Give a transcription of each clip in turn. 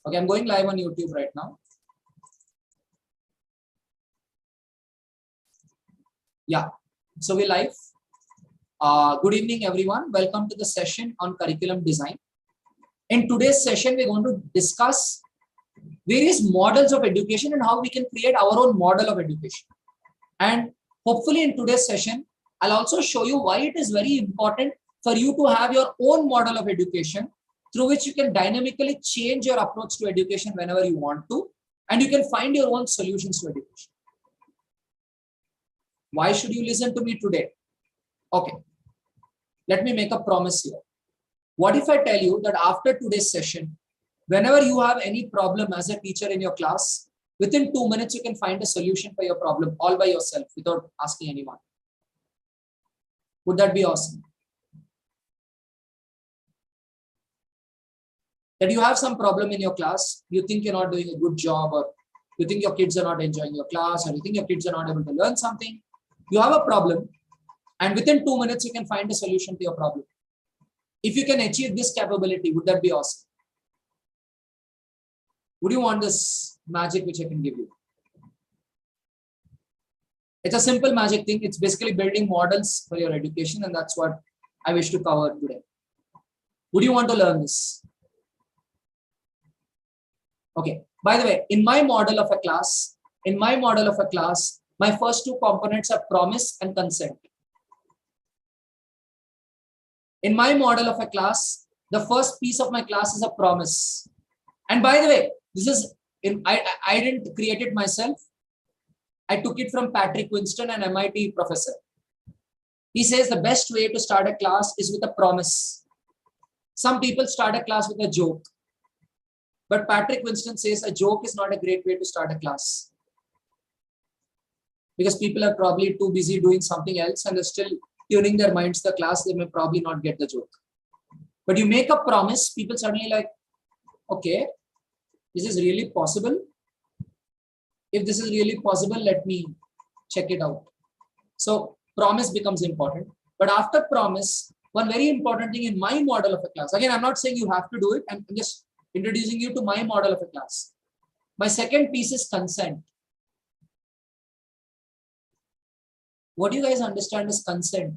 Okay, I'm going live on YouTube right now. Yeah, so we're live. Good evening, everyone. Welcome to the session on curriculum design. In today's session, we're going to discuss various models of education and how we can create our own model of education. And hopefully in today's session, I'll also show you why it is very important for you to have your own model of education through which you can dynamically change your approach to education whenever you want to, and you can find your own solutions to education. Why should you listen to me today? Okay, let me make a promise here. What if I tell you that after today's session, whenever you have any problem as a teacher in your class, within 2 minutes, you can find a solution for your problem all by yourself without asking anyone? Would that be awesome? That you have some problem in your class, you think you're not doing a good job, or you think your kids are not enjoying your class, or you think your kids are not able to learn something. You have a problem, and within 2 minutes, you can find a solution to your problem. If you can achieve this capability, would that be awesome? Would you want this magic which I can give you? It's a simple magic thing. It's basically building models for your education, and that's what I wish to cover today. Would you want to learn this? Okay. By the way, in my model of a class, my first two components are promise and consent. In my model of a class, the first piece of my class is a promise. And by the way, this is I didn't create it myself. I took it from Patrick Winston, an MIT professor. He says the best way to start a class is with a promise. Some people start a class with a joke. But Patrick Winston says a joke is not a great way to start a class. Because people are probably too busy doing something else and they're still tuning their minds to the class, they may probably not get the joke. But you make a promise, people suddenly like, okay, this is really possible. If this is really possible, let me check it out. So promise becomes important. But after promise, one very important thing in my model of a class, again, I'm not saying you have to do it. I'm just introducing you to my model of a class. My second piece is consent. What do you guys understand as consent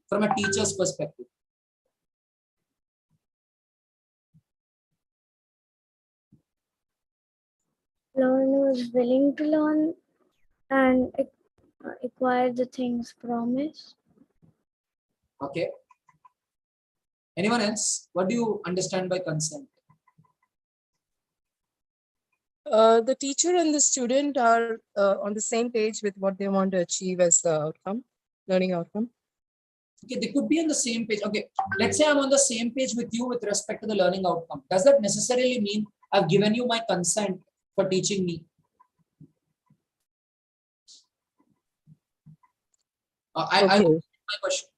from a teacher's perspective? Learner is willing to learn and acquire the things promised. Okay. Anyone else? What do you understand by consent? The teacher and the student are on the same page with what they want to achieve as the outcome, learning outcome. Okay, they could be on the same page. Okay, let's say I'm on the same page with you with respect to the learning outcome. Does that necessarily mean I've given you my consent for teaching me? My question.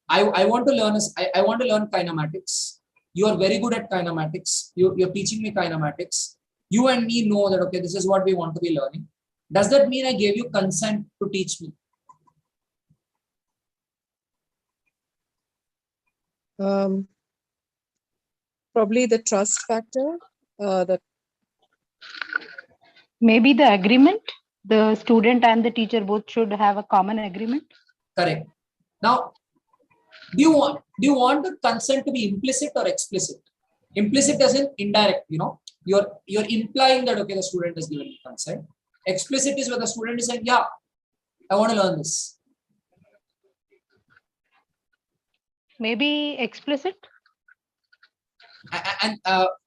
I want to learn I want to learn kinematics. You are very good at kinematics. You're teaching me kinematics. You and me know that, okay, this is what we want to be learning. Does that mean I gave you consent to teach me? Probably the trust factor. Maybe the agreement. The student and the teacher both should have a common agreement. Correct. Now, do you want the consent to be implicit or explicit? Implicit as in indirect, you're implying that, okay, the student has given me consent. Explicit is where the student is saying, yeah, I want to learn this. Maybe explicit. And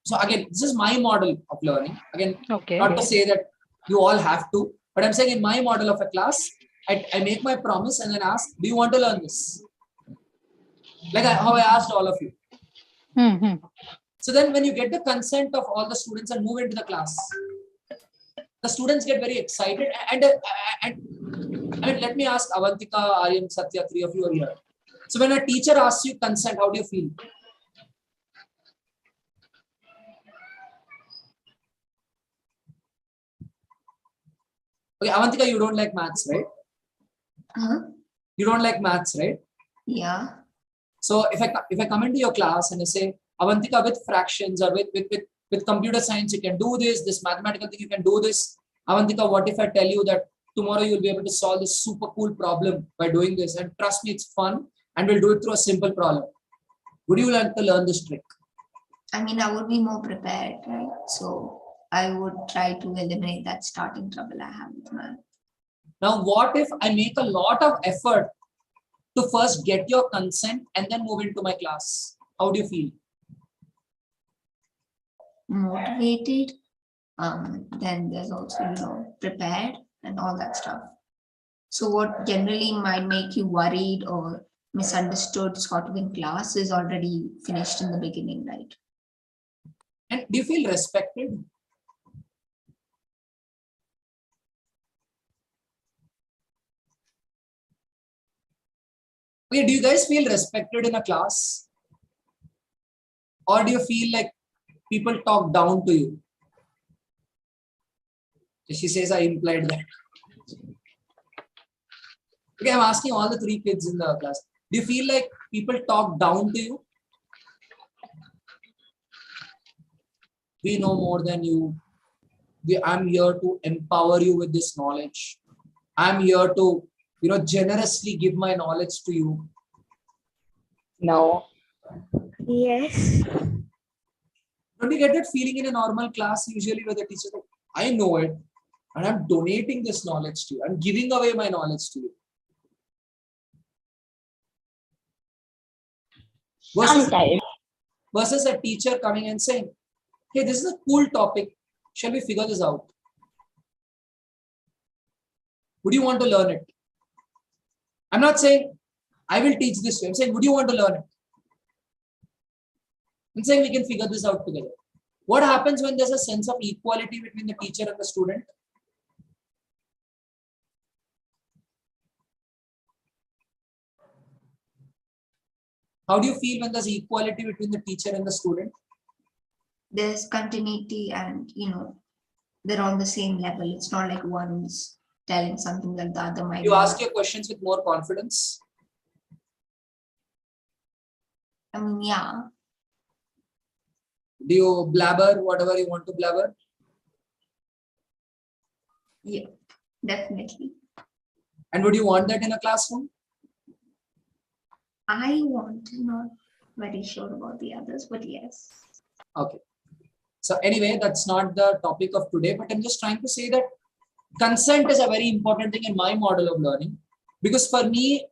so again, this is my model of learning. Again, okay. Not to say that you all have to, but I'm saying in my model of a class, I make my promise and then ask, do you want to learn this? Like how I asked all of you. So then when you get the consent of all the students and move into the class, the students get very excited. And I mean, let me ask Avantika, Aryan, Satya, three of you are here. So when a teacher asks you consent, how do you feel? Okay, Avantika, you don't like maths, right? You don't like maths, right? Yeah. So if I come into your class and I say, Avantika, with fractions or with with computer science, you can do this mathematical thing, you can do this. Avantika, what if I tell you that tomorrow you'll be able to solve this super cool problem by doing this? And trust me, it's fun and we'll do it through a simple problem. Would you like to learn this trick? I mean, I would be more prepared, right? So I would try to eliminate that starting trouble I have with math. Now, what if I make a lot of effort to first get your consent and then move into my class? How do you feel? Motivated, then there's also, prepared and all that stuff. So what generally might make you worried or misunderstood sort of in class is already finished in the beginning, right? And do you feel respected? Okay, do you guys feel respected in a class? Or do you feel like people talk down to you? She says I implied that. Okay, I'm asking all the 3 kids in the class. Do you feel like people talk down to you? We know more than you. I'm here to empower you with this knowledge. I'm here to, generously give my knowledge to you. No. Yes. Don't you get that feeling in a normal class usually where the teacher is like, I know it and I'm donating this knowledge to you. I'm giving away my knowledge to you. Versus a teacher coming and saying, hey, this is a cool topic. Shall we figure this out? Would you want to learn it? I'm not saying I will teach this way. I'm saying, would you want to learn it? I'm saying we can figure this out together. What happens when there's a sense of equality between the teacher and the student? How do you feel when there's equality between the teacher and the student? There's continuity and, they're on the same level. It's not like one's telling something that the other might. You ask your questions with more confidence. I mean, yeah. Do you blabber whatever you want to blabber? Yeah, definitely. And would you want that in a classroom? I want to, not very sure about the others, but yes. Okay. So anyway, that's not the topic of today, but I'm just trying to say that consent is a very important thing in my model of learning, because for me,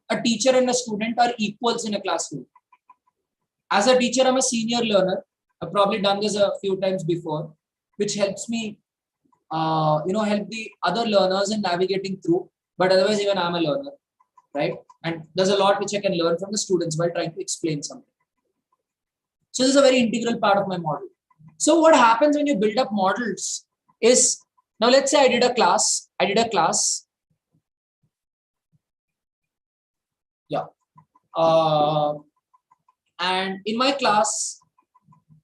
a teacher and a student are equals in a classroom. As a teacher, I'm a senior learner. I've probably done this a few times before, which helps me, help the other learners in navigating through. But otherwise, even I'm a learner, right? And there's a lot which I can learn from the students while trying to explain something. So this is a very integral part of my model. So what happens when you build up models is, now let's say I did a class. Yeah. And in my class,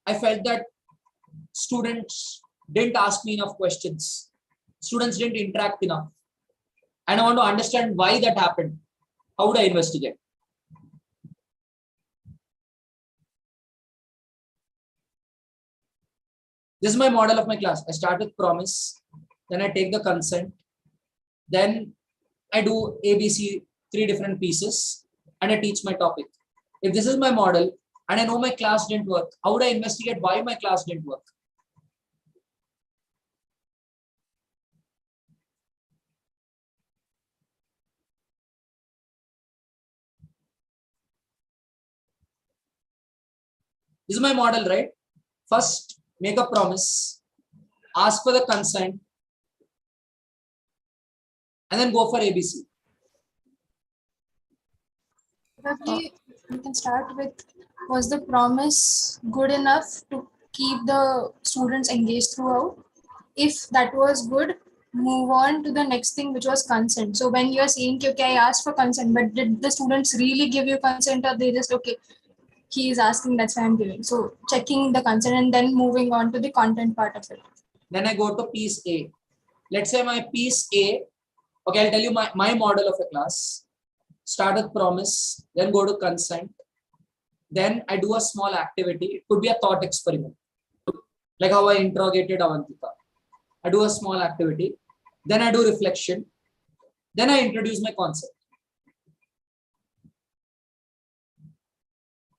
I felt that students didn't ask me enough questions. Students didn't interact enough. And I want to understand why that happened. How would I investigate? This is my model of my class. I start with promise, then I take the consent, then I do ABC, 3 different pieces, and I teach my topic. If this is my model and I know my class didn't work, how would I investigate why my class didn't work? This is my model, right? First, make a promise, ask for the consent, and then go for ABC. Probably we can start with, was the promise good enough to keep the students engaged throughout? If that was good, move on to the next thing, which was consent. So when you're saying, okay, I asked for consent, but did the students really give you consent, or they just, okay, he is asking, that's why I'm giving. So checking the consent and then moving on to the content part of it. Then I go to piece A. Let's say my piece A, okay, I'll tell you my model of a class. Start with promise, then go to consent. Then I do a small activity. It could be a thought experiment. like how I interrogated Avantika. I do a small activity, then I do reflection, then I introduce my concept.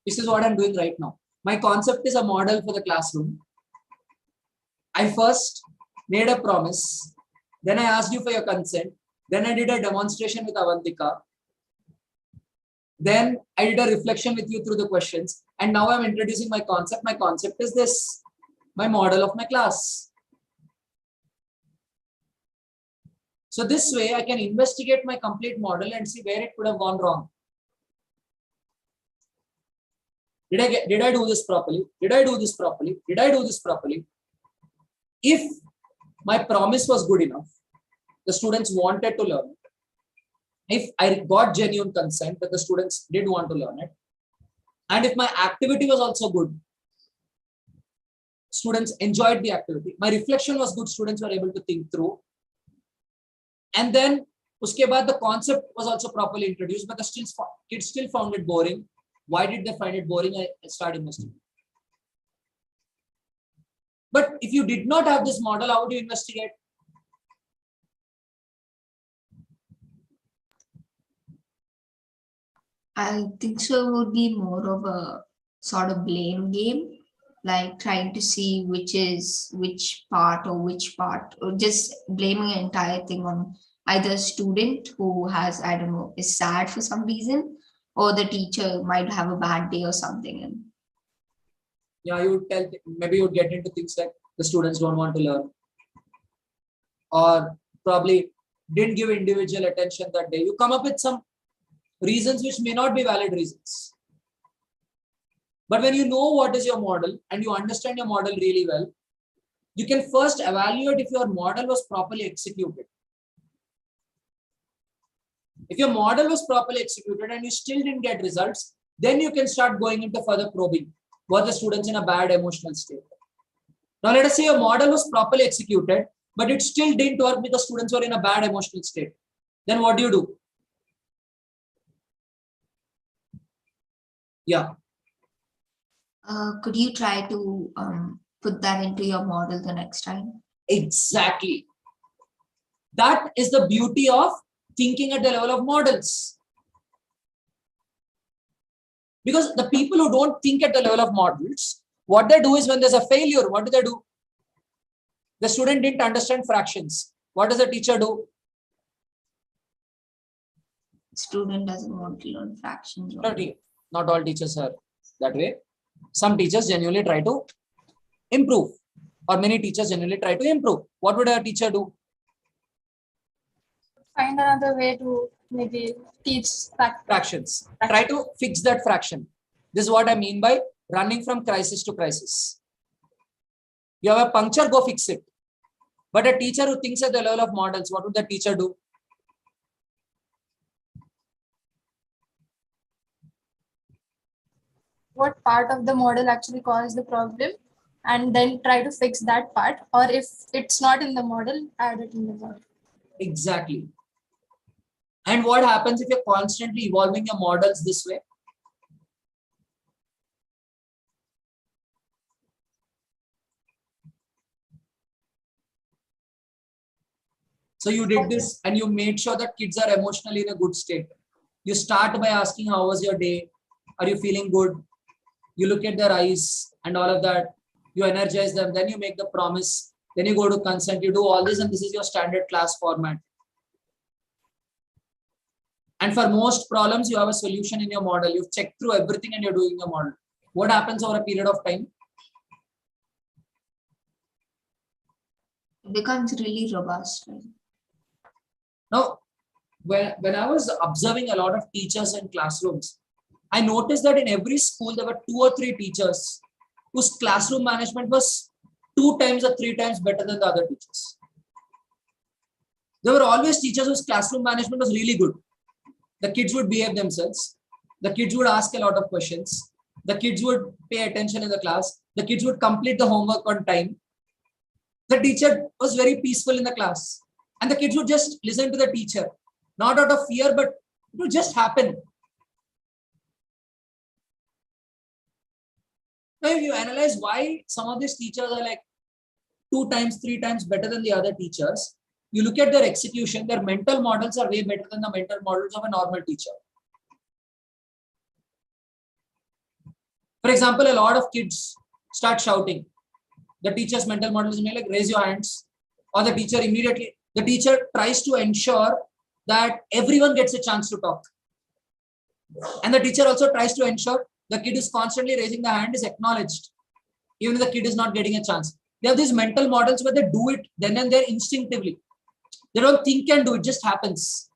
This is what I'm doing right now. My concept is a model for the classroom. I first made a promise, then I asked you for your consent, then I did a demonstration with Avantika, then I did a reflection with you through the questions, and now I'm introducing my concept. My concept is this, my model of my class. So this way I can investigate my complete model and see where it could have gone wrong. Did I do this properly? Did I do this properly? Did I do this properly? If my promise was good enough, the students wanted to learn it. If I got genuine consent that the students did want to learn it, and if my activity was also good, students enjoyed the activity. My reflection was good, students were able to think through. And then, uske baad, the concept was also properly introduced, but the kids still found it boring. Why did they find it boring? I started investigating. But if you did not have this model, how would you investigate? I think so. It would be more of a sort of blame game, like trying to see which part, or just blaming an entire thing on either a student who has, I don't know, is sad for some reason, or the teacher might have a bad day or something. And yeah, you would tell, maybe you would get into things like the students don't want to learn, or probably didn't give individual attention that day. You come up with some reasons which may not be valid reasons. But when you know what is your model and you understand your model really well, you can first evaluate if your model was properly executed. If your model was properly executed and you still didn't get results, then you can start going into further probing. Were the students in a bad emotional state? Now let us say your model was properly executed, but it still didn't work because students were in a bad emotional state. Then what do? Yeah. could you try to put that into your model the next time? Exactly. That is the beauty of thinking at the level of models. Because the people who don't think at the level of models, what they do is when there's a failure, what do? The student didn't understand fractions. What does the teacher do? Student doesn't want to learn fractions. Not all teachers are that way. Some teachers genuinely try to improve, or many teachers genuinely try to improve. What would a teacher do? Find another way to maybe teach Fractions. Try to fix that fraction. This is what I mean by running from crisis to crisis. You have a puncture, go fix it. But a teacher who thinks at the level of models, what would the teacher do? what part of the model actually caused the problem, and then try to fix that part, or if it's not in the model, add it in the model. Exactly. And what happens if you're constantly evolving your models this way? So you did this and you made sure that kids are emotionally in a good state. You start by asking, how was your day? Are you feeling good? You look at their eyes and all of that. You energize them. Then you make the promise. Then you go to consent. You do all this, and this is your standard class format. And for most problems, you have a solution in your model. You've checked through everything and you're doing your model. What happens over a period of time? It becomes really robust. Right? Now, when I was observing a lot of teachers in classrooms, I noticed that in every school, there were 2 or 3 teachers whose classroom management was 2 times or 3 times better than the other teachers. There were always teachers whose classroom management was really good. The kids would behave themselves. The kids would ask a lot of questions. The kids would pay attention in the class. The kids would complete the homework on time. The teacher was very peaceful in the class. And the kids would just listen to the teacher. Not out of fear, but it would just happen. Now, if you analyze why some of these teachers are like 2 times, 3 times better than the other teachers, you look at their execution, their mental models are way better than the mental models of a normal teacher. For example, a lot of kids start shouting. The teacher's mental model is like, raise your hands, or the teacher tries to ensure that everyone gets a chance to talk. And the teacher also tries to ensure the kid is constantly raising the hand is acknowledged, even if the kid is not getting a chance. They have these mental models where they do it then and there instinctively. They don't think and do it, just happens.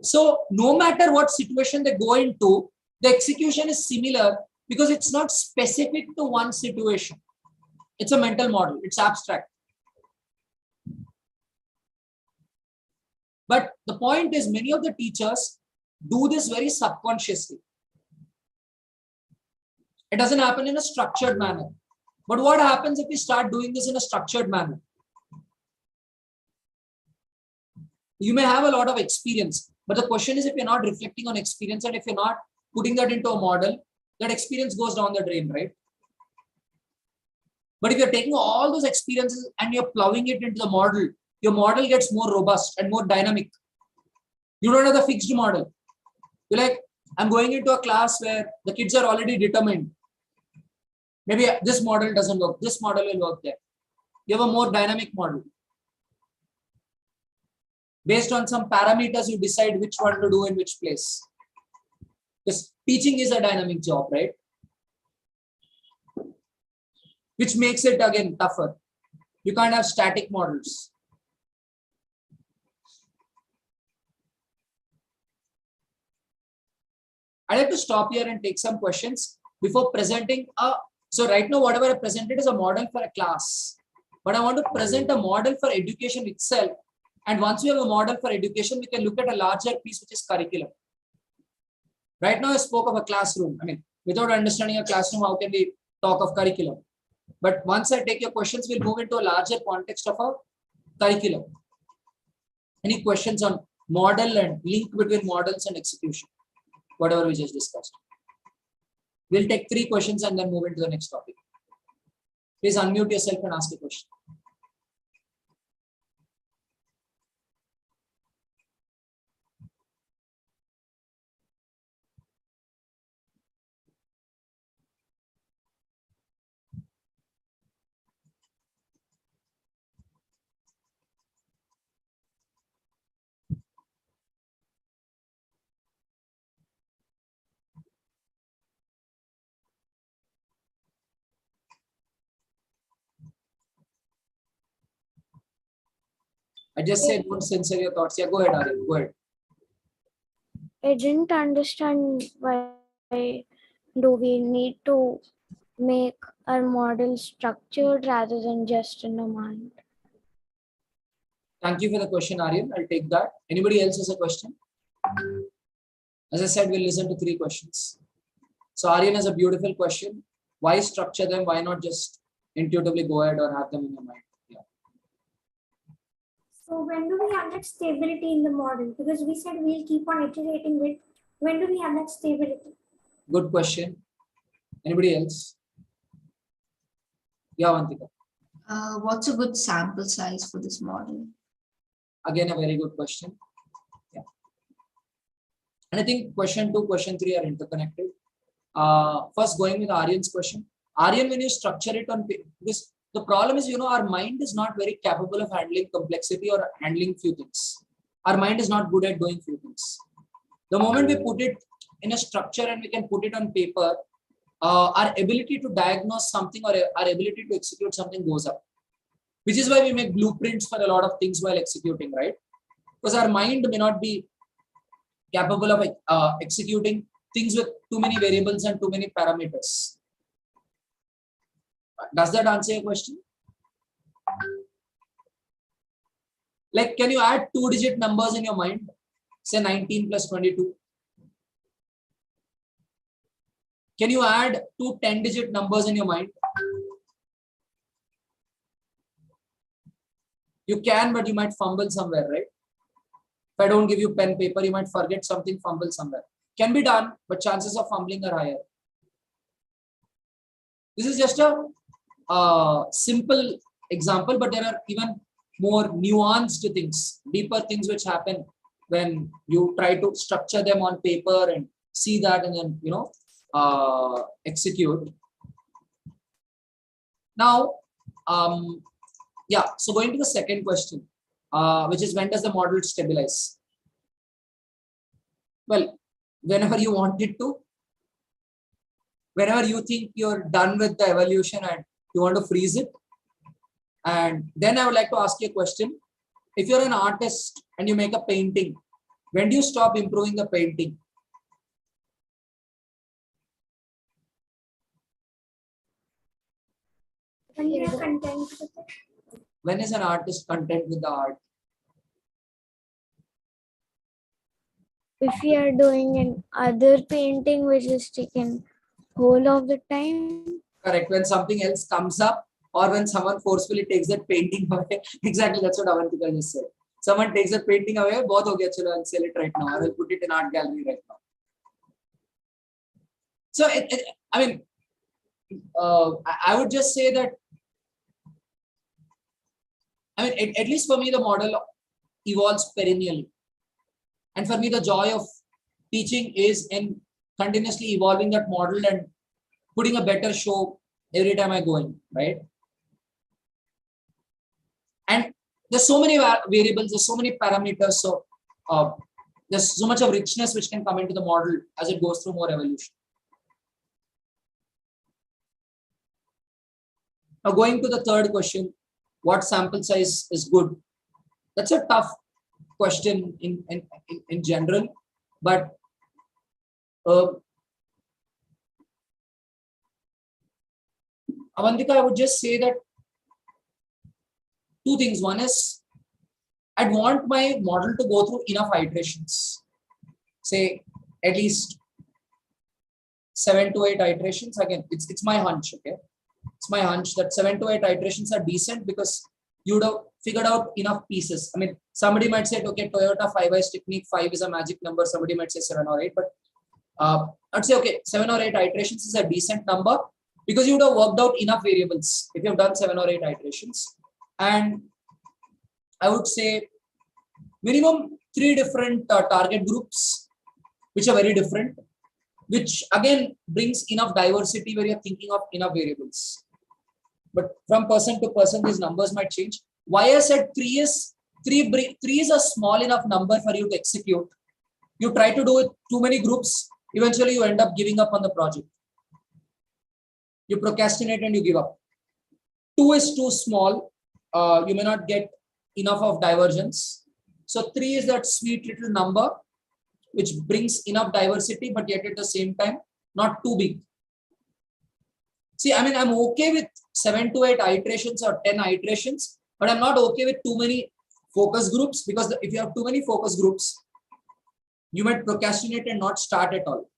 So no matter what situation they go into, the execution is similar because it's not specific to one situation. It's a mental model, it's abstract. But the point is, many of the teachers do this very subconsciously. It doesn't happen in a structured manner. But what happens if we start doing this in a structured manner? You may have a lot of experience, but the question is, if you're not reflecting on experience and if you're not putting that into a model, that experience goes down the drain, right? But if you're taking all those experiences and you're plowing it into the model, your model gets more robust and more dynamic. You don't have the fixed model. You're like, I'm going into a class where the kids are already determined. Maybe this model doesn't work. This model will work there. You have a more dynamic model. Based on some parameters, you decide which one to do in which place. Because teaching is a dynamic job, right? Which makes it again tougher. You can't have static models. I'd like to stop here and take some questions before presenting so right now, whatever I presented is a model for a class, but I want to present a model for education itself. And once we have a model for education, we can look at a larger piece, which is curriculum. Right now, I spoke of a classroom. I mean, without understanding a classroom, how can we talk of curriculum? But once I take your questions, we'll move into a larger context of a curriculum. Any questions on model and link between models and execution? Whatever we just discussed. We'll take 3 questions and then move into the next topic. Please unmute yourself and ask a question. I just said don't censor your thoughts. Yeah, go ahead, Aryan. Go ahead. I didn't understand why do we need to make our model structured rather than just in the mind. Thank you for the question, Aryan. I'll take that. Anybody else has a question? As I said, we'll listen to 3 questions. So Aryan has a beautiful question. Why structure them? Why not just intuitively go ahead or have them in your mind? Yeah. So when do we have that stability in the model? Because we said we'll keep on iterating with. When do we have that stability? Good question. Anybody else? Yeah, Vantika. What's a good sample size for this model? Again, a very good question. Yeah. And I think question 2, question 3 are interconnected. First, going with Aryan's question. Aryan, when you structure it on this, the problem is, our mind is not very capable of handling complexity or handling few things. Our mind is not good at doing few things. The moment we put it in a structure and we can put it on paper, our ability to diagnose something or our ability to execute something goes up. Which is why we make blueprints for a lot of things while executing, right? Because our mind may not be capable of executing things with too many variables and too many parameters. Does that answer your question? Like, can you add 2-digit numbers in your mind? Say 19 plus 22. Can you add 2 10-digit numbers in your mind? You can, but you might fumble somewhere, right? If I don't give you pen, paper, you might forget something, fumble somewhere. Can be done, but chances of fumbling are higher. This is just a simple example, but there are even more nuanced things, deeper things which happen when you try to structure them on paper and see that and then, you know, execute. Now, yeah, so going to the second question, which is when does the model stabilize? Well, whenever you want it to, whenever you think you're done with the evolution and you want to freeze it. And then I would like to ask you a question. If you're an artist and you make a painting, when do you stop improving the painting? When we are content with it. When is an artist content with the art? If we are doing an other painting which is taken whole of the time. Correct. When something else comes up or when someone forcefully takes that painting away. Exactly, that's what Avantika just said. Someone takes that painting away, bahut ho gaya, chalo, I'll sell it right now. I will put it in art gallery right now. So, I mean, I would just say that, I mean, at least for me, the model evolves perennially. And for me, the joy of teaching is in continuously evolving that model and putting a better show every time I go in, right? And there's so many variables, there's so many parameters. So there's so much of richness which can come into the model as it goes through more evolution. Now going to the third question, what sample size is good? That's a tough question in general, but Avantika, I would just say that two things. One is I'd want my model to go through enough iterations, say at least 7 to 8 iterations. Again, it's my hunch, okay? It's my hunch that 7 to 8 iterations are decent because you would have figured out enough pieces. I mean, somebody might say, okay, Toyota 5-Eyes technique, 5 is a magic number. Somebody might say 7 or 8, but I'd say, okay, 7 or 8 iterations is a decent number because you would have worked out enough variables if you've done 7 or 8 iterations. And I would say minimum 3 different target groups, which are very different, which again brings enough diversity where you're thinking of enough variables. But from person to person, these numbers might change. Why I said 3 is a small enough number for you to execute. You try to do it too many groups, eventually you end up giving up on the project. You procrastinate and you give up. 2 is too small. You may not get enough of divergence. So 3 is that sweet little number which brings enough diversity, but yet at the same time, not too big. See, I mean, I'm okay with 7 to 8 iterations or 10 iterations, but I'm not okay with too many focus groups because if you have too many focus groups, you might procrastinate and not start at all.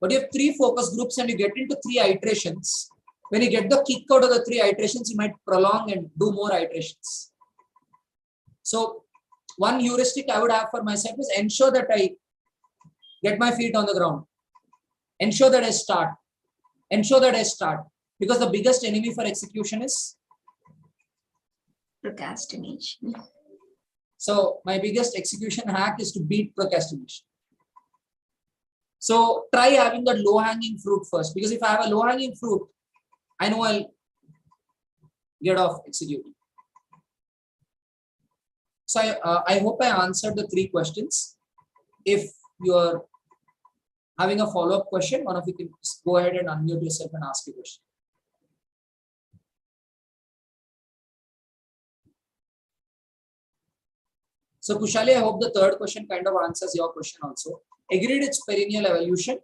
But you have 3 focus groups and you get into 3 iterations. When you get the kick out of the 3 iterations, you might prolong and do more iterations. So one heuristic I would have for myself is ensure that I get my feet on the ground. Ensure that I start. Ensure that I start. Because the biggest enemy for execution is procrastination. So my biggest execution hack is to beat procrastination. So try having that low-hanging fruit first. Because if I have a low-hanging fruit, I know I'll get off executing. So I hope I answered the 3 questions. If you're having a follow-up question, one of you can go ahead and unmute yourself and ask a question. So Kushali, I hope the third question kind of answers your question also. Agreed, it's perennial evolution,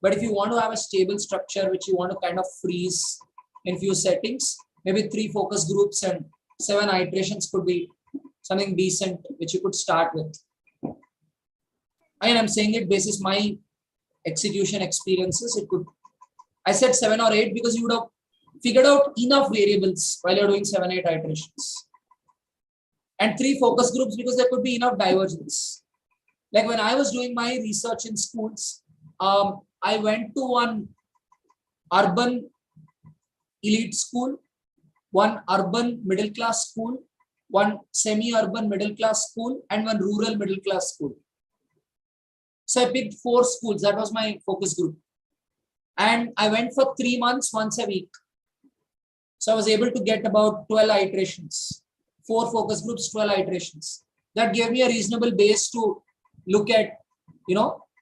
but if you want to have a stable structure, which you want to kind of freeze in few settings, maybe 3 focus groups and 7 iterations could be something decent, which you could start with. And I'm saying it basis my execution experiences. It could, I said 7 or 8 because you would have figured out enough variables while you're doing 7, 8 iterations. And 3 focus groups because there could be enough divergence. Like when I was doing my research in schools, I went to one urban elite school, one urban middle class school, one semi-urban middle class school, and one rural middle class school. So I picked 4 schools. That was my focus group. And I went for 3 months, once a week. So I was able to get about 12 iterations, 4 focus groups, 12 iterations. That gave me a reasonable base to look at,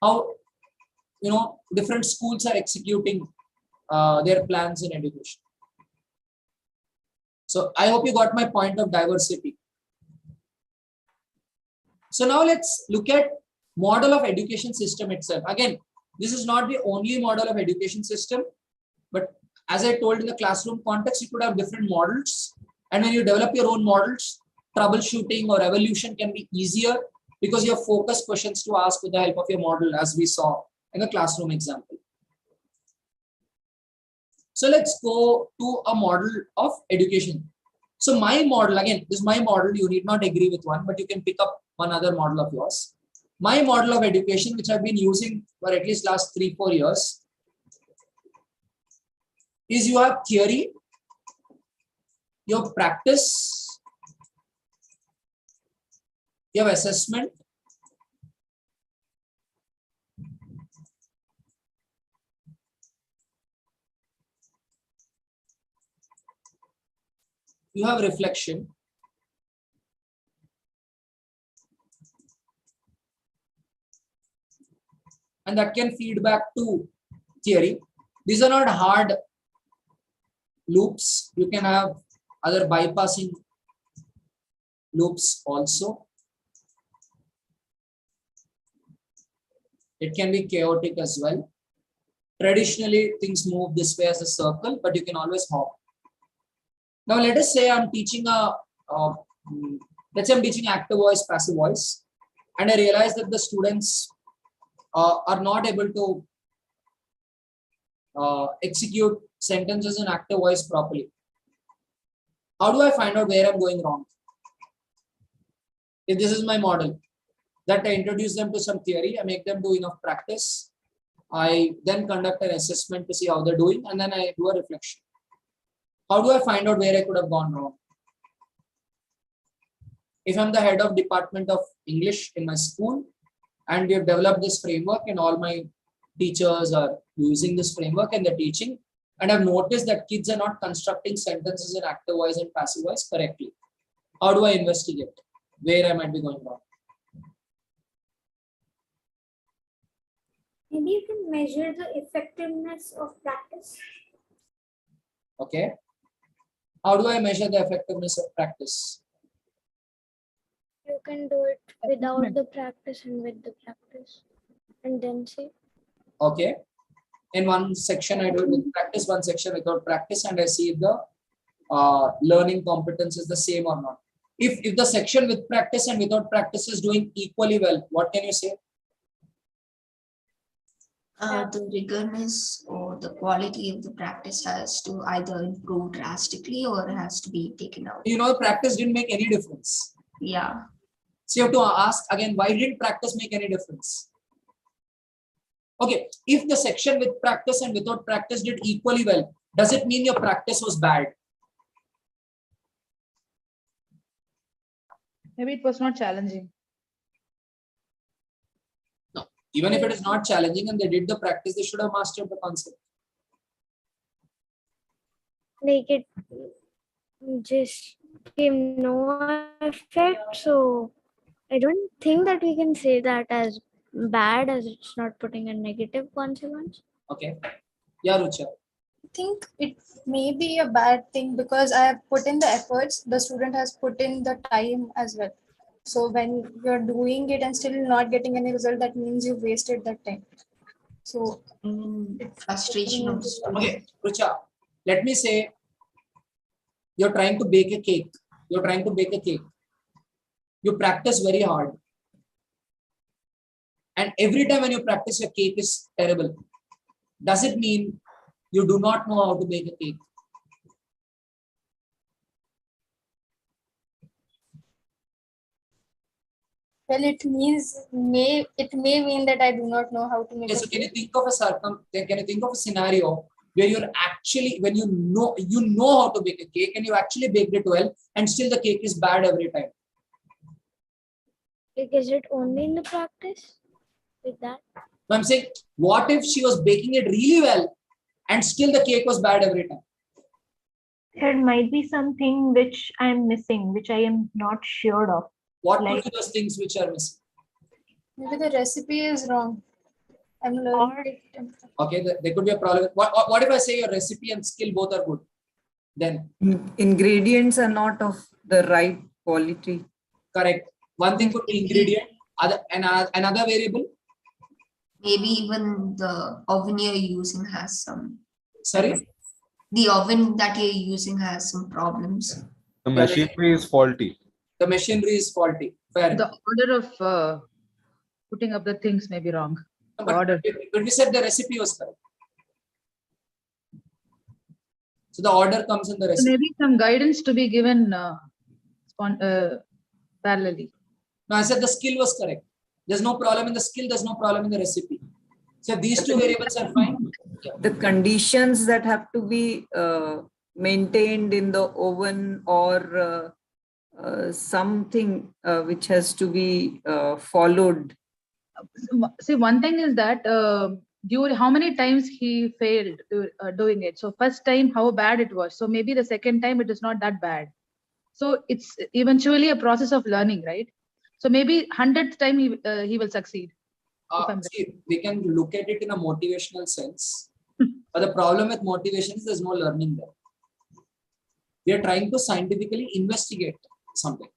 how, different schools are executing their plans in education. So I hope you got my point of diversity. So now let's look at model of education system itself. Again, this is not the only model of education system, but as I told, in the classroom context, you could have different models. And when you develop your own models, troubleshooting or evolution can be easier because you have focused questions to ask with the help of your model, as we saw in the classroom example. So let's go to a model of education. So my model, again, this is my model. You need not agree with one, but you can pick up one other model of yours. My model of education, which I've been using for at least last 3-4 years, is you have theory, you have practice, you have assessment, you have reflection, and that can feed back to theory. These are not hard loops. You can have other bypassing loops also. It can be chaotic as well. Traditionally, things move this way as a circle, but you can always hop. Now, let us say I'm teaching let's say I'm teaching active voice, passive voice, and I realize that the students are not able to execute sentences in active voice properly. How do I find out where I'm going wrong? If this is my model, that I introduce them to some theory, I make them do enough practice, I then conduct an assessment to see how they're doing, and then I do a reflection. How do I find out where I could have gone wrong? If I'm the head of department of English in my school, and we have developed this framework and all my teachers are using this framework and they're teaching, and I've noticed that kids are not constructing sentences in active voice and passive voice correctly. How do I investigate where I might be going wrong? Maybe you can measure the effectiveness of practice. Okay. How do I measure the effectiveness of practice? You can do it without the practice and with the practice, and then say. Okay. In one section, I do it with practice, one section without practice, and I see if the learning competence is the same or not. If the section with practice and without practice is doing equally well, what can you say? The rigorness or the quality of the practice has to either improve drastically or has to be taken out. Practice didn't make any difference. Yeah. So you have to ask again, why didn't practice make any difference? Okay, if the section with practice and without practice did equally well, does it mean your practice was bad? Maybe it was not challenging. No, even if it is not challenging and they did the practice, they should have mastered the concept. Like it just gave no effect. So I don't think that we can say that as bad, as it's not putting a negative consequence. Okay. Yeah, Rucha. I think it may be a bad thing because I have put in the efforts, the student has put in the time as well. So when you're doing it and still not getting any result, that means you wasted that time. So Frustration of the student. Okay, Rucha, let me say you're trying to bake a cake. You're trying to bake a cake. You practice very hard. And every time when you practice, your cake is terrible. Does it mean you do not know how to bake a cake? well, it may mean that I do not know how to make Okay, so can you think of a scenario where you're actually, when you know how to bake a cake and you actually baked it well and still the cake is bad every time? Like, is it only in the practice with that? So I'm saying, what if she was baking it really well and still the cake was bad every time? There might be something which I'm missing, which I am not sure of. What Like- could be those things which are missing? Maybe the recipe is wrong. I'm learning it. Okay, there could be a problem. What if I say your recipe and skill both are good? Then Ingredients are not of the right quality. correct. One thing could be ingredient, another variable. Maybe even the oven you're using has some. Sorry? The oven that you're using has some problems. The machinery is faulty. The machinery is faulty. Fair. The order of putting up the things may be wrong. No, but we said the recipe was correct. So the order comes in the So recipe. maybe some guidance to be given parallelly. No, I said the skill was correct. There's no problem in the skill, there's no problem in the recipe. So these two variables are fine. The conditions that have to be maintained in the oven or something which has to be followed. See, one thing is that how many times he failed doing it. So first time, how bad it was. So maybe the second time, it is not that bad. So it's eventually a process of learning, right? So maybe 100th time he will succeed. See, we can look at it in a motivational sense. But the problem with motivation is there's no learning there. We are trying to scientifically investigate something.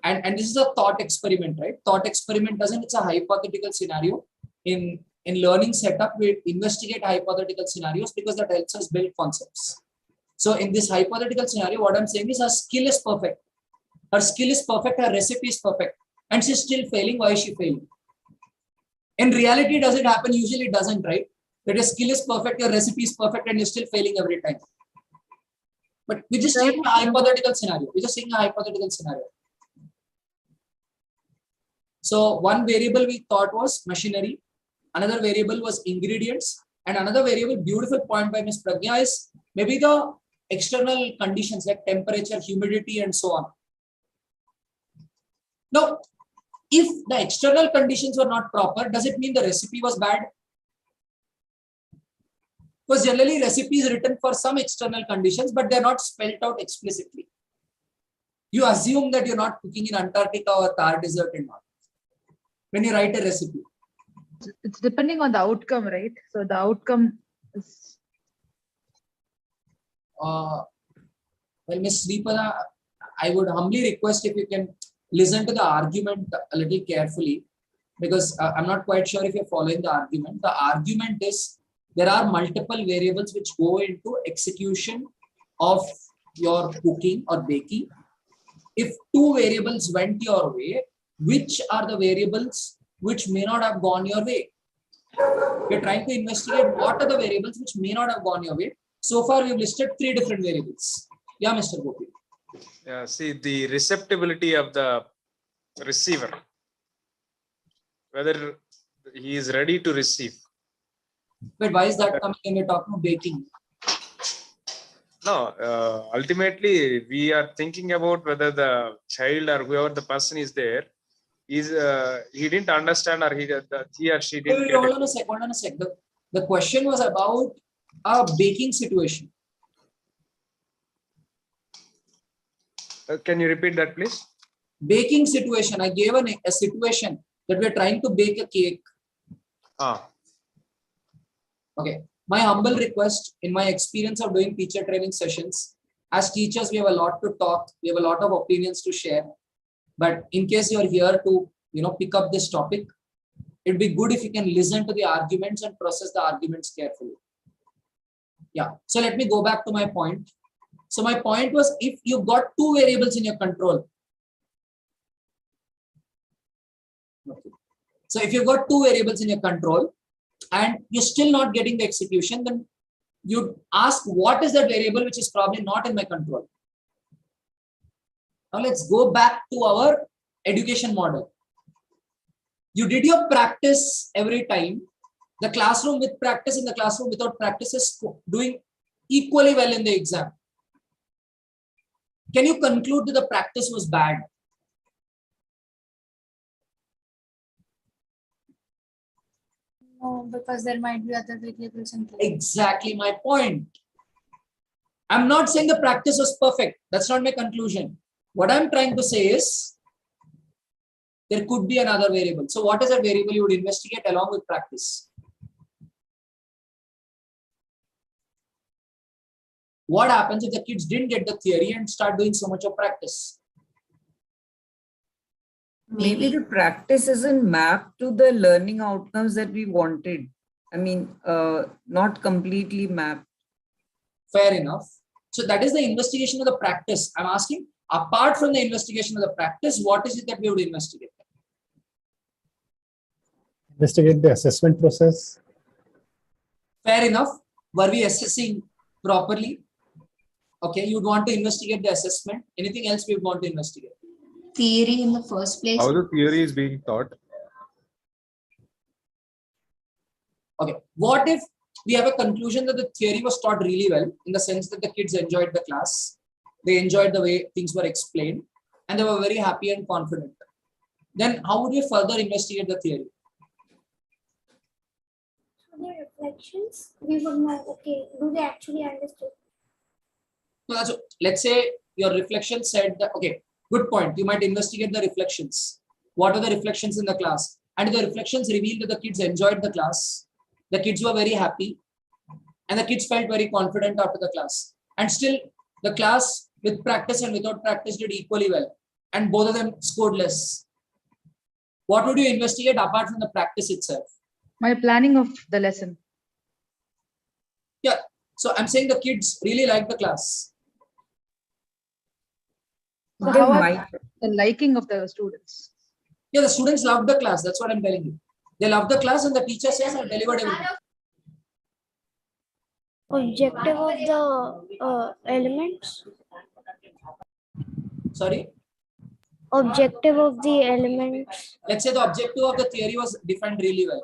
And this is a thought experiment, right? Thought experiment doesn't, it's a hypothetical scenario. In learning setup, we investigate hypothetical scenarios because that helps us build concepts. So in this hypothetical scenario, what I'm saying is her skill is perfect. Her skill is perfect, her recipe is perfect. And she's still failing. Why is she failing? In reality, does it happen? Usually it doesn't, right? That your skill is perfect, your recipe is perfect, and you're still failing every time. But we're just taking a hypothetical scenario. We're just taking a hypothetical scenario. So one variable we thought was machinery. Another variable was ingredients. And another variable, beautiful point by Ms. Pragya, is maybe the external conditions like temperature, humidity, and so on. Now, if the external conditions were not proper, does it mean the recipe was bad? Because generally recipe is written for some external conditions, but they're not spelled out explicitly. You assume that you're not cooking in Antarctica or Thar Desert and all when you write a recipe. It's depending on the outcome, right? So the outcome is. Well, Ms. Sripada, I would humbly request if you can listen to the argument a little carefully, because I'm not quite sure if you're following the argument. The argument is there are multiple variables which go into execution of your cooking or baking. If two variables went your way, which are the variables which may not have gone your way? We're trying to investigate what are the variables which may not have gone your way. So far, we've listed 3 different variables. Yeah, Mr. Gopi. Yeah, see the receptibility of the receiver, whether he is ready to receive. But why is that coming when we're talking about baking? No, ultimately we are thinking about whether the child or whoever the person is there is he didn't understand or he or she didn't Wait, get hold it. on a sec. The question was about a baking situation. Can you repeat that, please? Baking situation. I gave a situation that we're trying to bake a cake. Okay. My humble request, in my experience of doing teacher training sessions, as teachers, we have a lot to talk. We have a lot of opinions to share. But in case you're here to, pick up this topic, it'd be good if you can listen to the arguments and process the arguments carefully. Yeah. So let me go back to my point. So my point was, if you've got 2 variables in your control. Okay. So if you've got 2 variables in your control and you're still not getting the execution, then you ask, what is that variable which is probably not in my control? Now let's go back to our education model. You did your practice every time The classroom with practice and the classroom without practice is doing equally well in the exam. Can you conclude that the practice was bad? No, because there might be other variables in play. Exactly my point. I'm not saying the practice was perfect. That's not my conclusion. What I'm trying to say is there could be another variable. So what is that variable you would investigate along with practice? What happens if the kids didn't get the theory and start doing so much of practice? Maybe the practice isn't mapped to the learning outcomes that we wanted. I mean, not completely mapped. Fair enough. So that is the investigation of the practice. I'm asking, apart from the investigation of the practice, what is it that we would investigate? Investigate the assessment process. Fair enough. Were we assessing properly? Okay, you'd want to investigate the assessment. Anything else we would want to investigate? Theory in the first place. How the theory is being taught. Okay, what if we have a conclusion that the theory was taught really well in the sense that the kids enjoyed the class, they enjoyed the way things were explained, and they were very happy and confident. Then how would we further investigate the theory? So the reflections, we would know, okay, do they actually understand? So let's say your reflection said that, okay, good point. You might investigate the reflections. What are the reflections in the class? And the reflections revealed that the kids enjoyed the class. The kids were very happy. And the kids felt very confident after the class. And still, the class with practice and without practice did equally well. And both of them scored less. What would you investigate apart from the practice itself? My planning of the lesson. Yeah. So I'm saying the kids really like the class. So how about the liking of the students? Yeah, the students loved the class. That's what I'm telling you. They love the class and the teacher says, I delivered everything. Objective of the elements. Sorry? Objective of the elements. Let's say the objective of the theory was defined really well.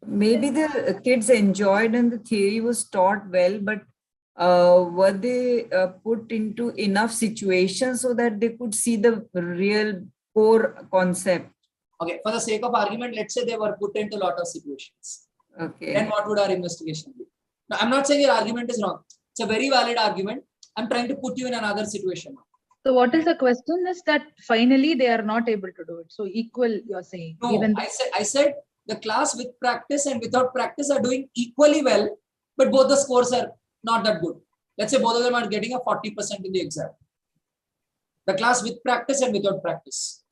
Maybe the kids enjoyed and the theory was taught well, but were they put into enough situations so that they could see the real core concept? Okay, for the sake of argument, let's say they were put into a lot of situations. Okay. Then what would our investigation be? Now, I'm not saying your argument is wrong. It's a very valid argument. I'm trying to put you in another situation. So what is the question is that finally they are not able to do it. So equal, you're saying. No, even I said the class with practice and without practice are doing equally well, but both the scores are not that good. Let's say both of them are getting a 40% in the exam. The class with practice and without practice.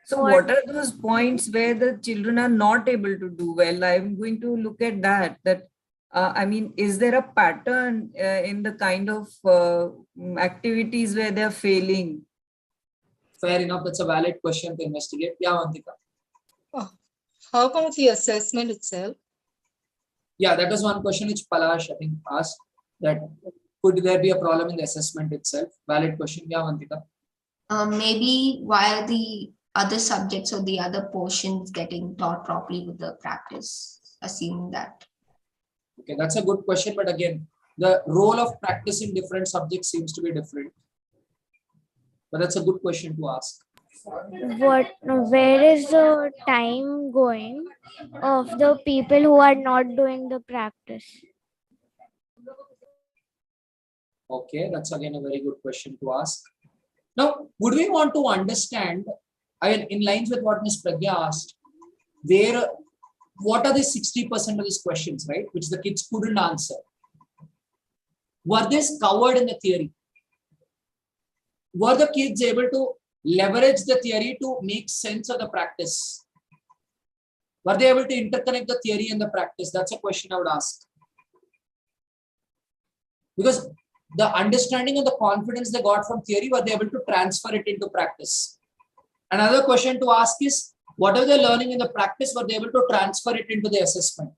So what are those points where the children are not able to do well? I'm going to look at that. I mean, is there a pattern in the kind of activities where they're failing? Fair enough. That's a valid question to investigate. Yeah, Vantika. How about the assessment itself? Yeah, that was one question which Palash, I think, asked. That could there be a problem in the assessment itself? Valid question. Yeah, Vantika. Maybe while the other subjects or the other portions getting taught properly with the practice, assuming that. Okay, that's a good question. But again, the role of practice in different subjects seems to be different. But that's a good question to ask. Where is the time going of the people who are not doing the practice? Okay, that's again a very good question to ask. Now, would we want to understand, in lines with what Ms. Pragya asked, what are the 60% of these questions, right, which the kids couldn't answer? Were these covered in the theory? Were the kids able to leverage the theory to make sense of the practice? Were they able to interconnect the theory and the practice? That's a question I would ask. Because the understanding and the confidence they got from theory, were they able to transfer it into practice? Another question to ask is, whatever they're learning in the practice, were they able to transfer it into the assessment?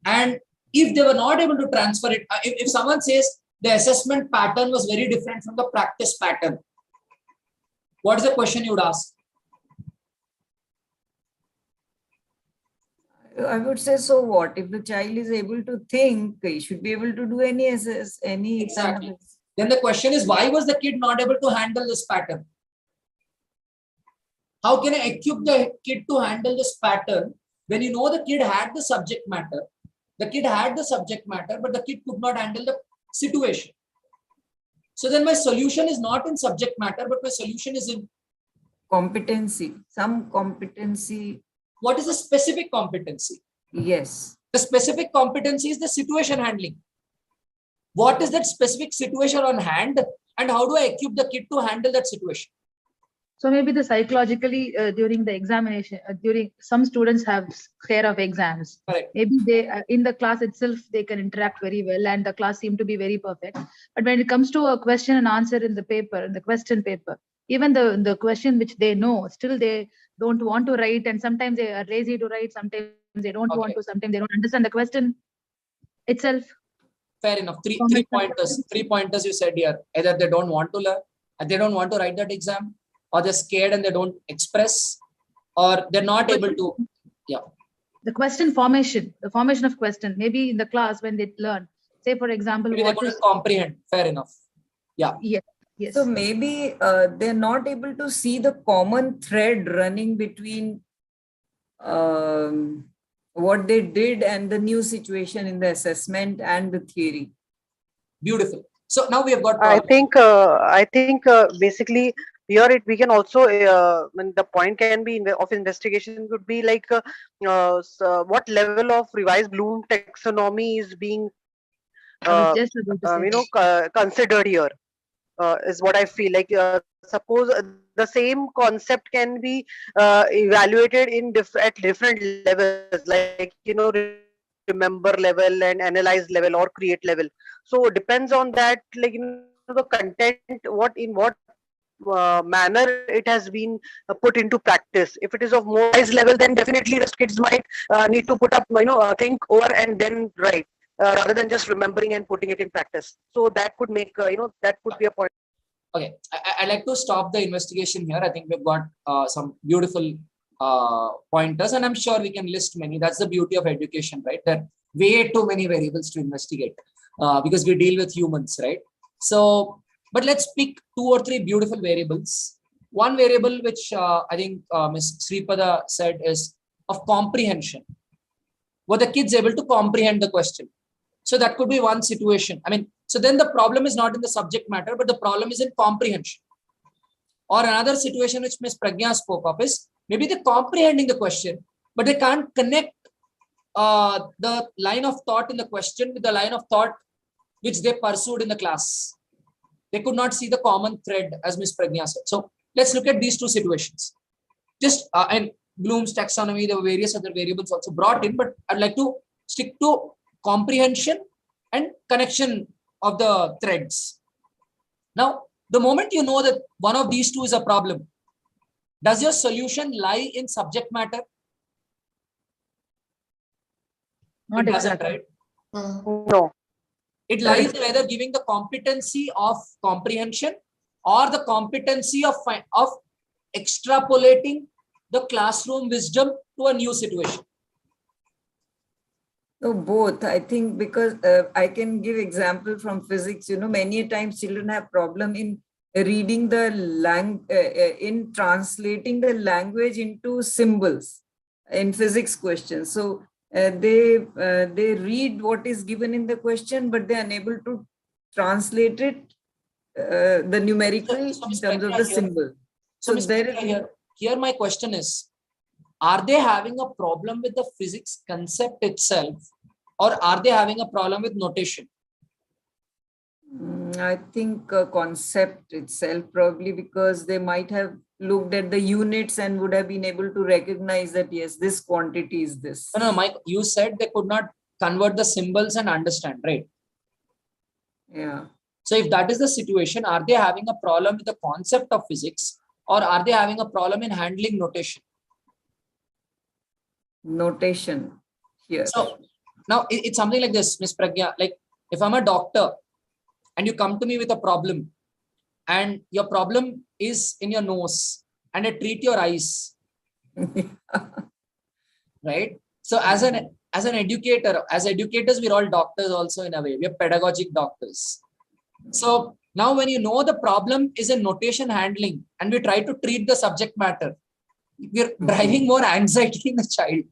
And if they were not able to transfer it, if someone says the assessment pattern was very different from the practice pattern, what is the question you would ask? I would say, so what? If the child is able to think, he should be able to do any SS, any Exactly. kind of. Then the question is, why was the kid not able to handle this pattern? How can I equip the kid to handle this pattern when you know the kid had the subject matter? The kid had the subject matter, but the kid could not handle the situation. So then my solution is not in subject matter, but my solution is in Competency, some competency. What is the specific competency? Yes. The specific competency is the situation handling. What is that specific situation on hand, and how do I equip the kid to handle that situation? So maybe the psychologically during the examination, during some students have scare of exams. Correct. Maybe they in the class itself they can interact very well, and the class seem to be very perfect. But when it comes to a question and answer in the paper, in the question paper, even the question which they know, still they don't want to write, and sometimes they are lazy to write. Sometimes they don't want to. Sometimes they don't understand the question itself. Fair enough. Three pointers you said here. Either they don't want to learn, and they don't want to write that exam, or they're scared and they don't express, or they're not able to. Yeah. The question formation, the formation of question, maybe in the class when they learn, say for example, Maybe they couldn't comprehend. Fair enough. Yeah. Yes. Yes. So maybe they're not able to see the common thread running between what they did and the new situation in the assessment and the theory. Beautiful. So now we have got. I think basically here we can also when the point can be of investigation could be like what level of revised Bloom taxonomy is being considered here. Is what I feel like. Suppose the same concept can be evaluated at different levels, like remember level and analyze level or create level. So it depends on that, like the content, what manner it has been put into practice. If it is of more level, then definitely the kids might need to put up think over and then write. Rather than just remembering and putting it in practice. So that could make, that could be a point. Okay, I'd like to stop the investigation here. I think we've got some beautiful pointers, and I'm sure we can list many. That's the beauty of education, right? There are way too many variables to investigate because we deal with humans, right? So, but let's pick 2 or 3 beautiful variables. One variable which I think Ms. Sripada said is of comprehension. Were the kids able to comprehend the question? So that could be one situation. I mean, so then the problem is not in the subject matter, but the problem is in comprehension. Or another situation which Ms. Pragya spoke of is maybe they're comprehending the question, but they can't connect the line of thought in the question with the line of thought which they pursued in the class. They could not see the common thread, as Ms. Pragya said. So let's look at these 2 situations. Just and Bloom's taxonomy, there were various other variables also brought in, but I'd like to stick to comprehension and connection of the threads. Now, the moment you know that one of these 2 is a problem, does your solution lie in subject matter? Not it doesn't, exactly. right? No. It lies in either giving the competency of comprehension or the competency of extrapolating the classroom wisdom to a new situation. No, both. I think because I can give example from physics. Many times children have problem in reading the in translating the language into symbols in physics questions. So they read what is given in the question, but they are unable to translate it the numerical in terms of the symbol. So here my question is, are they having a problem with the physics concept itself, or are they having a problem with notation? I think concept itself, probably because they might have looked at the units and would have been able to recognize that, yes, this quantity is this. No, Mike, you said they could not convert the symbols and understand, right? Yeah. So if that is the situation, are they having a problem with the concept of physics, or are they having a problem in handling notation? Notation here. So now it's something like this, Ms. Pragya, like if I'm a doctor and you come to me with a problem and your problem is in your nose and I treat your eyes, right? So as an educator, as educators, we're all doctors also in a way. We're pedagogic doctors. So now when you know the problem is in notation handling and we try to treat the subject matter, we're driving more anxiety in the child.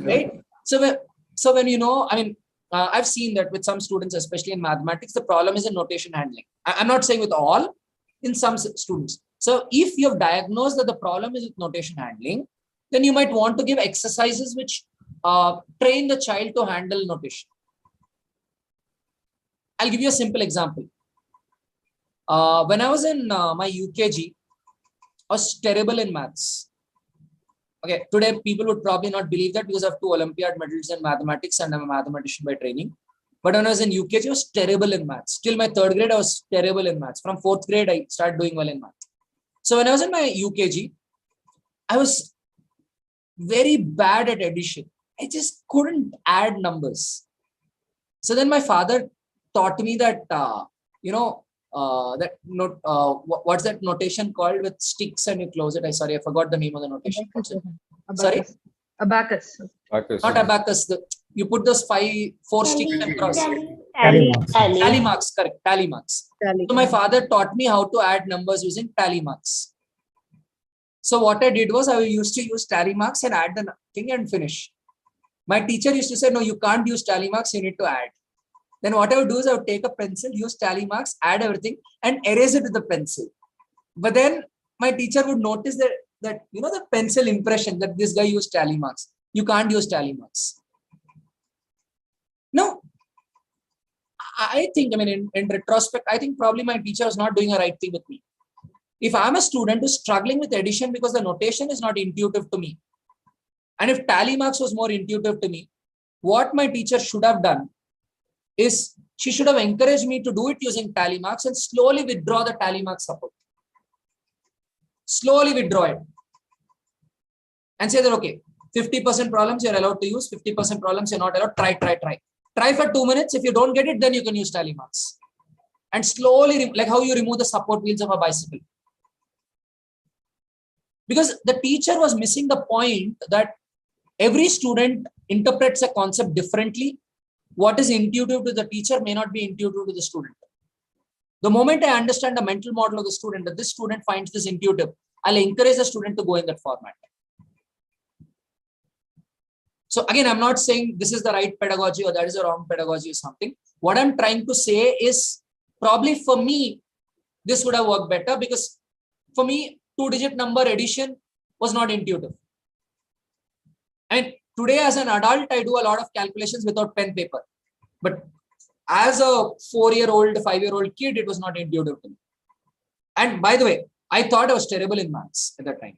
Right? So when you know, I mean, I've seen that with some students, especially in mathematics, the problem is in notation handling. I'm not saying with all, in some students. So if you have diagnosed that the problem is with notation handling, then you might want to give exercises which train the child to handle notation. I'll give you a simple example. When I was in my UKG, I was terrible in maths. Okay, today people would probably not believe that because I have 2 Olympiad medals in mathematics and I'm a mathematician by training. But when I was in UKG, I was terrible in maths. Till my 3rd grade, I was terrible in maths. From 4th grade, I started doing well in maths. So when I was in my UKG, I was very bad at addition. I just couldn't add numbers. So then my father taught me that, what's that notation called with sticks and you close it? I forgot the name of the notation. Sorry? Abacus. Not abacus. You put those 4 sticks and cross. Tally marks, correct. Tally marks. So my father taught me how to add numbers using tally marks. So what I did was I used to use tally marks and add the thing and finish. My teacher used to say, no, you can't use tally marks, you need to add. Then what I would do is I would take a pencil, use tally marks, add everything and erase it with the pencil. But then my teacher would notice that the pencil impression that this guy used tally marks. You can't use tally marks. No. I think, in retrospect, I think probably my teacher was not doing a right thing with me. If I'm a student who's struggling with addition because the notation is not intuitive to me, and if tally marks was more intuitive to me, what my teacher should have done is she should have encouraged me to do it using tally marks and slowly withdraw the tally mark support. Slowly withdraw it. And say that, okay, 50% problems you're allowed to use, 50% problems you're not allowed. Try. Try for 2 minutes. If you don't get it, then you can use tally marks. And slowly, like how you remove the support wheels of a bicycle. Because the teacher was missing the point that every student interprets a concept differently. What is intuitive to the teacher may not be intuitive to the student. The moment I understand the mental model of the student, that this student finds this intuitive, I'll encourage the student to go in that format. So again, I'm not saying this is the right pedagogy or that is the wrong pedagogy or something. What I'm trying to say is probably for me, this would have worked better because for me, 2-digit number addition was not intuitive. And today as an adult, I do a lot of calculations without pen paper. But as a 4-year-old, 5-year-old kid, it was not intuitive to me. And by the way, I thought I was terrible in maths at that time.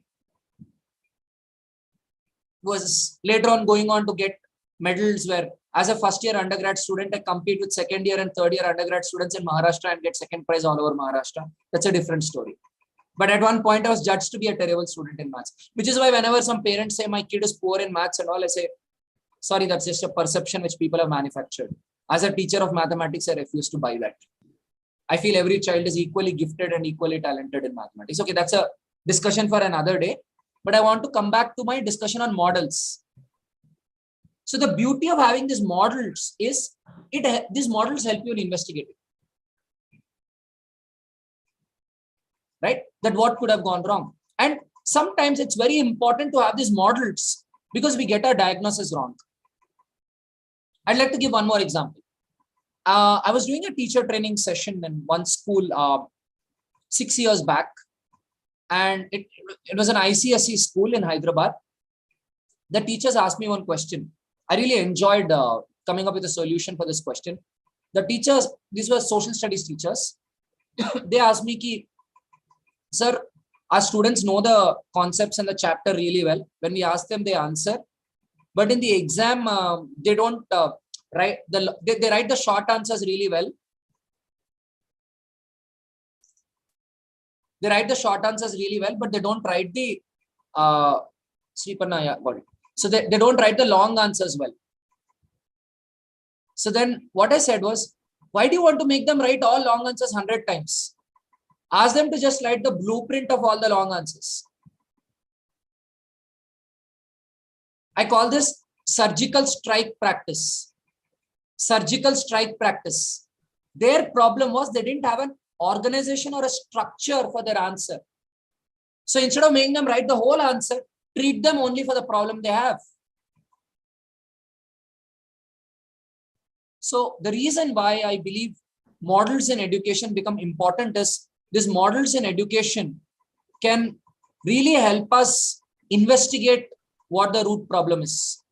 Was later on going on to get medals where as a 1st-year undergrad student, I compete with 2nd-year and 3rd-year undergrad students in Maharashtra and get 2nd prize all over Maharashtra. That's a different story. But at one point, I was judged to be a terrible student in maths, which is why whenever some parents say my kid is poor in maths and all, I say, sorry, that's just a perception which people have manufactured. As a teacher of mathematics, I refuse to buy that. I feel every child is equally gifted and equally talented in mathematics. Okay, that's a discussion for another day. But I want to come back to my discussion on models. So the beauty of having these models is these models help you in investigating. Right? That what could have gone wrong. And sometimes it's very important to have these models because we get our diagnosis wrong. I'd like to give one more example. I was doing a teacher training session in one school 6 years back. And it was an ICSE school in Hyderabad. The teachers asked me one question. I really enjoyed coming up with a solution for this question. The teachers, these were social studies teachers. They asked me, sir, our students know the concepts and the chapter really well. When we ask them, they answer. But in the exam, they don't write they write the short answers really well. They write the short answers really well, but they don't write the so they don't write the long answers well. So then what I said was, why do you want to make them write all long answers 100 times? Ask them to just write the blueprint of all the long answers. I call this surgical strike practice. Surgical strike practice. Their problem was they didn't have an organization or a structure for their answer. So instead of making them write the whole answer, treat them only for the problem they have. So the reason why I believe models in education become important is these models in education can really help us investigate what the root problem is.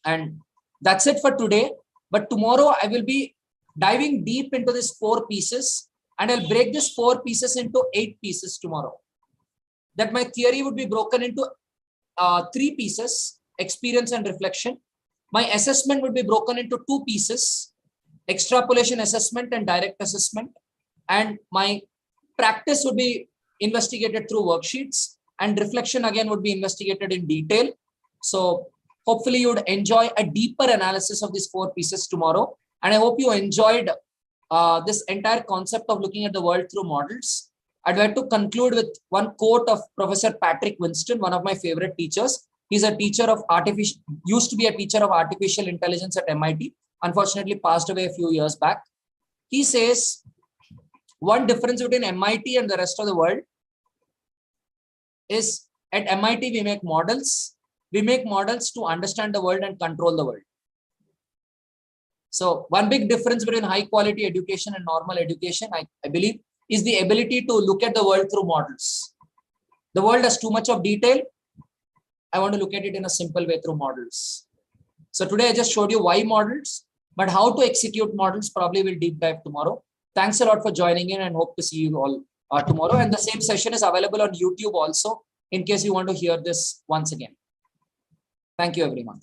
And that's it for today. But tomorrow I will be diving deep into these 4 pieces, and I'll break these 4 pieces into 8 pieces tomorrow. That my theory would be broken into 3 pieces, experience and reflection. My assessment would be broken into 2 pieces, extrapolation assessment and direct assessment. And my practice would be investigated through worksheets, and reflection again would be investigated in detail. So hopefully you would enjoy a deeper analysis of these 4 pieces tomorrow. And I hope you enjoyed this entire concept of looking at the world through models. I'd like to conclude with one quote of Professor Patrick Winston, one of my favorite teachers. He's a teacher of used to be a teacher of artificial intelligence at MIT, unfortunately passed away a few years back. He says, one difference between MIT and the rest of the world is at MIT we make models. We make models to understand the world and control the world. So one big difference between high quality education and normal education, I believe, is the ability to look at the world through models. The world has too much of detail. I want to look at it in a simple way through models. So today I just showed you why models, but how to execute models probably will deep dive tomorrow. Thanks a lot for joining in, and hope to see you all tomorrow. And the same session is available on YouTube also, in case you want to hear this once again. Thank you, everyone.